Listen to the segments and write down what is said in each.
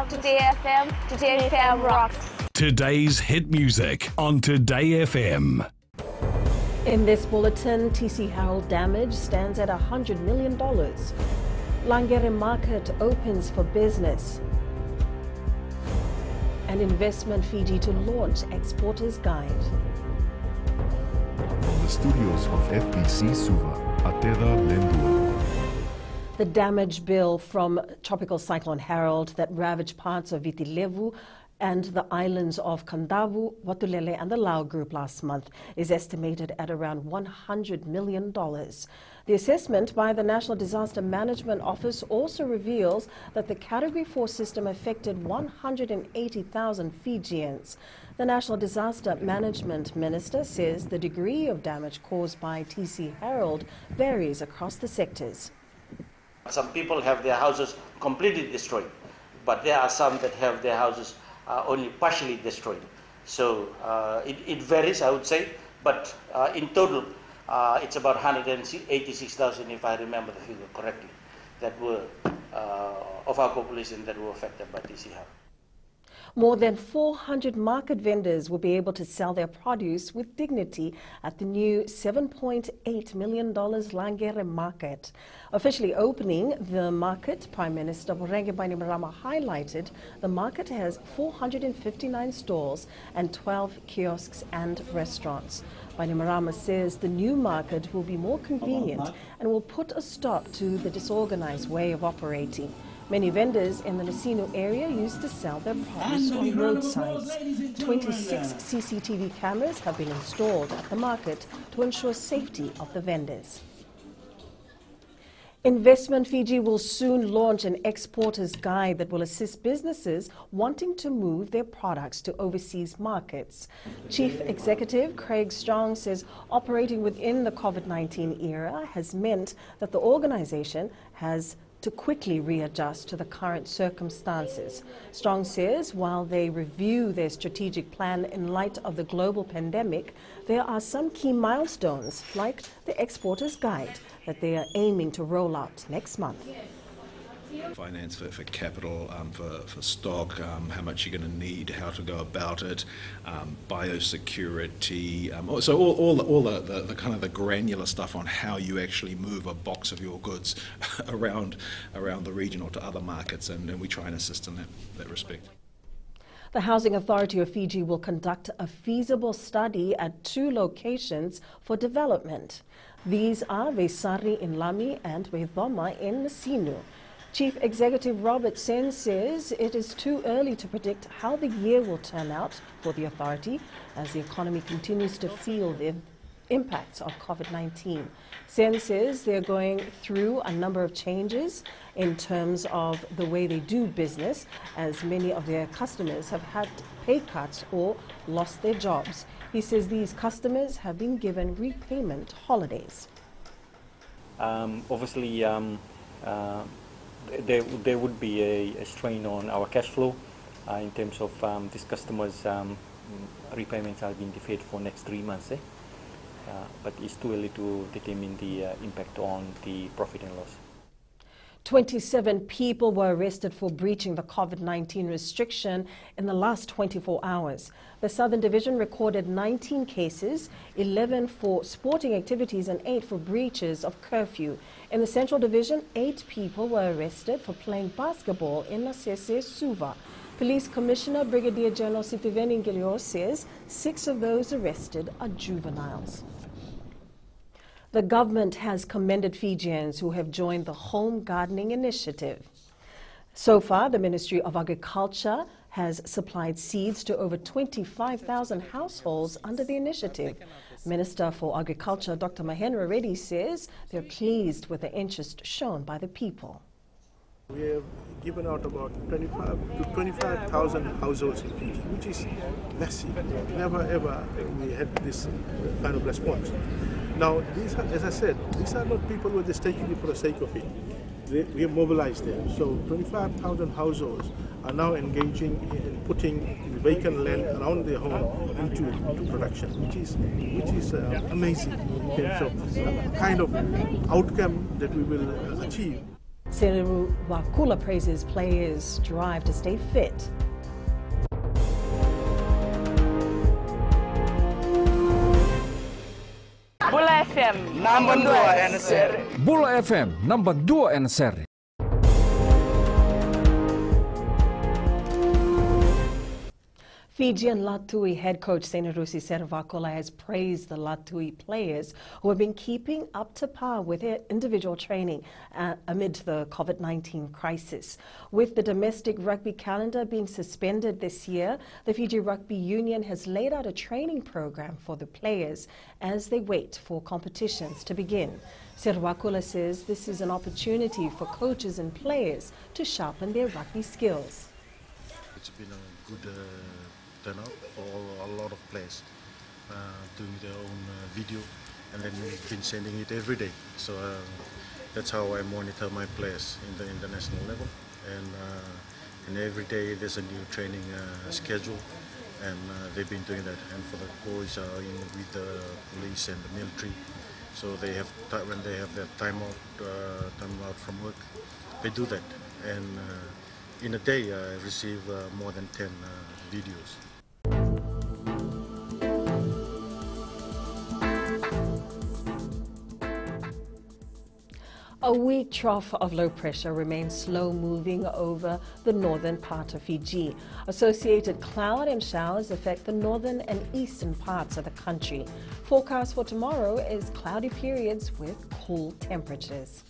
Today FM. Today FM rocks. Today's hit music on Today FM. In this bulletin, TC Herald damage stands at $100 million. LAQERE market opens for business. And investment Fiji to launch Exporter's Guide. From the studios of FBC Suva, Ateda Lendua. The damage bill from Tropical Cyclone Harold that ravaged parts of Viti and the islands of Kandavu, Watulele and the Lau group last month is estimated at around $100 million. The assessment by the National Disaster Management Office also reveals that the Category 4 system affected 180,000 Fijians. The National Disaster Management Minister says the degree of damage caused by TC Herald varies across the sectors. Some people have their houses completely destroyed, but there are some that have their houses only partially destroyed. So it varies, I would say, but in total, it's about 186,000, if I remember the figure correctly, that were of our population that were affected by TC Herald. More than 400 market vendors will be able to sell their produce with dignity at the new $7.8 million LAQERE market. Officially opening the market, Prime Minister Morenge Bainimarama highlighted the market has 459 stalls and 12 kiosks and restaurants. Bainimarama says the new market will be more convenient and will put a stop to the disorganized way of operating. Many vendors in the Nasino area used to sell their produce on roadsides. 26 CCTV cameras have been installed at the market to ensure safety of the vendors. Investment Fiji will soon launch an exporter's guide that will assist businesses wanting to move their products to overseas markets. Chief Executive Craig Strong says operating within the COVID-19 era has meant that the organization has to quickly readjust to the current circumstances. Strong says while they review their strategic plan in light of the global pandemic, there are some key milestones, like the Exporter's Guide, that they are aiming to roll out next month. Finance for capital, for stock, how much you're going to need, how to go about it, biosecurity, so all the kind of the granular stuff on how you actually move a box of your goods around the region or to other markets, and we try and assist in that respect. The Housing Authority of Fiji will conduct a feasible study at 2 locations for development. These are Vesari in Lami and Wethoma in Nasino. Chief Executive Robert Sen says it is too early to predict how the year will turn out for the authority as the economy continues to feel the impacts of COVID-19. Sen says they're going through a number of changes in terms of the way they do business, as many of their customers have had pay cuts or lost their jobs. He says these customers have been given repayment holidays. Obviously, there would be a strain on our cash flow in terms of these customers' repayments are being deferred for next 3 months. But it's too early to determine the impact on the profit and loss. 27 people were arrested for breaching the COVID-19 restriction in the last 24 hours. The Southern Division recorded 19 cases, 11 for sporting activities and 8 for breaches of curfew. In the Central Division, 8 people were arrested for playing basketball in Nasese Suva. Police Commissioner Brigadier General Sitiveni Ngilio says 6 of those arrested are juveniles. The government has commended Fijians who have joined the Home Gardening Initiative. So far, the Ministry of Agriculture has supplied seeds to over 25,000 households under the initiative. Minister for Agriculture Dr. MAHENDRA Reddy says they're pleased with the interest shown by the people. We have given out about 25,000 households in Fiji, which is massive. Never ever we had this kind of response. Now, these are, as I said, these are not people who are just taking it for the sake of it. We have mobilized them. So 25,000 households are now engaging in putting vacant land around their home into production, which is amazing in terms of the kind of outcome that we will achieve. SERUIRATU praises players' drive to stay fit. Bula FM number 2 NSR. Bula FM number 2 NSR. Fijian Latui head coach Senarusi Seruvakula has praised the Latui players who have been keeping up to par with their individual training amid the COVID-19 crisis. With the domestic rugby calendar being suspended this year, the Fiji Rugby Union has laid out a training program for the players as they wait for competitions to begin. Seruvakula says this is an opportunity for coaches and players to sharpen their rugby skills. It's been a good turnout for a lot of players doing their own video, and then we've been sending it every day. So that's how I monitor my players in the international level, and every day there's a new training schedule, and they've been doing that. And for the boys with the police and the military, so they have when they have their time out from work, they do that. And in a day I receive more than 10 videos. A weak trough of low pressure remains slow moving over the northern part of Fiji. Associated cloud and showers affect the northern and eastern parts of the country. Forecast for tomorrow is cloudy periods with cool temperatures.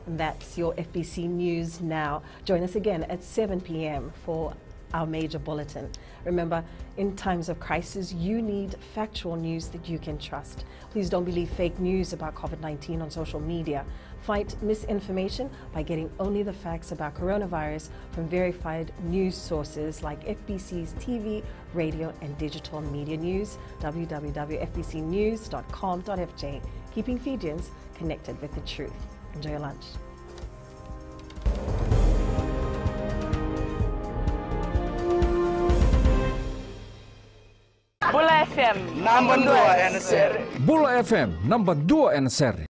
And that's your FBC News now. Join us again at 7 p.m. for our major bulletin. Remember, in times of crisis, you need factual news that you can trust. Please don't believe fake news about COVID-19 on social media. Fight misinformation by getting only the facts about coronavirus from verified news sources like FBC's TV, radio, and digital media news, www.fbcnews.com.fj, keeping Fijians connected with the truth. Enjoy your lunch. Bula FM number 2 NSR. Bula FM number 2 NSR.